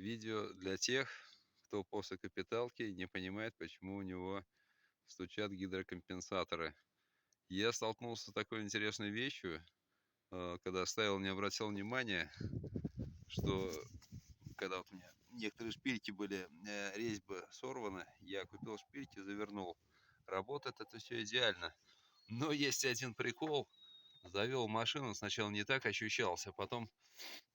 Видео для тех, кто после капиталки не понимает, почему у него стучат гидрокомпенсаторы. Я столкнулся с такой интересной вещью, когда ставил, не обратил внимания, что когда вот у меня некоторые шпильки были, резьбы сорваны, я купил шпильки, завернул. Работает это все идеально. Но есть один прикол. Завел машину, сначала не так ощущался, потом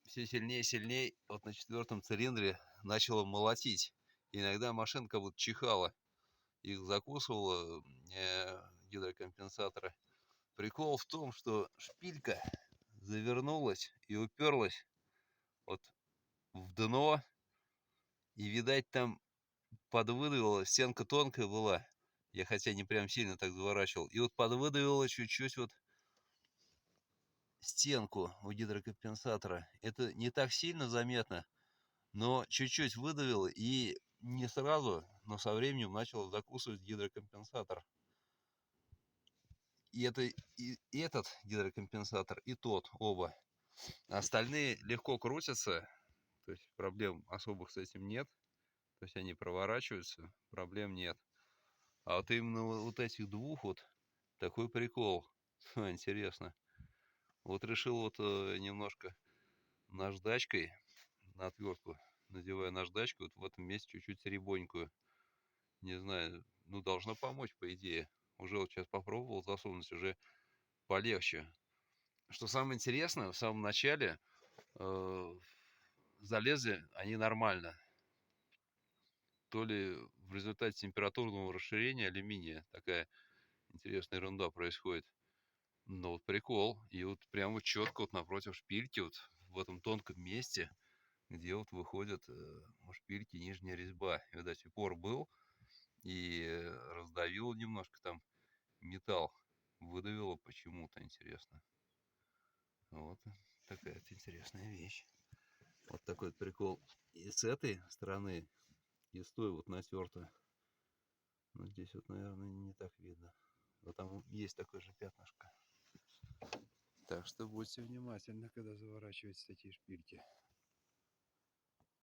все сильнее и сильнее, вот на четвертом цилиндре начало молотить. Иногда машина как будто чихала, их закусывала гидрокомпенсаторы. Прикол в том, что шпилька завернулась и уперлась вот в дно, и, видать, там подвыдавила, стенка тонкая была, я хотя не прям сильно так заворачивал, и вот подвыдавила чуть-чуть вот стенку у гидрокомпенсатора. Это не так сильно заметно, но чуть-чуть выдавил, и не сразу, но со временем начал закусывать гидрокомпенсатор. И этот гидрокомпенсатор, и тот, оба. Остальные легко крутятся, то есть проблем особых с этим нет. То есть они проворачиваются, проблем нет. А вот именно вот этих двух вот такой прикол. Интересно. Вот решил вот немножко наждачкой на отвертку, надевая наждачку, вот в этом месте чуть-чуть ребонькую. Не знаю, ну должно помочь, по идее. Уже вот сейчас попробовал засунуть, уже полегче. Что самое интересное, в самом начале залезли они нормально. То ли в результате температурного расширения алюминия такая интересная ерунда происходит. Но вот прикол. И вот прямо вот четко вот напротив шпильки, вот в этом тонком месте, где вот выходит у шпильки нижняя резьба. Видать, упор был, и раздавило немножко там металл. Выдавило почему-то, интересно. Вот такая вот интересная вещь. Вот такой вот прикол. И с этой стороны, и с той вот натерто. Но здесь вот, наверное, не так видно. Вот там есть такое же пятнышко. Так что будьте внимательны, когда заворачиваете такие шпильки.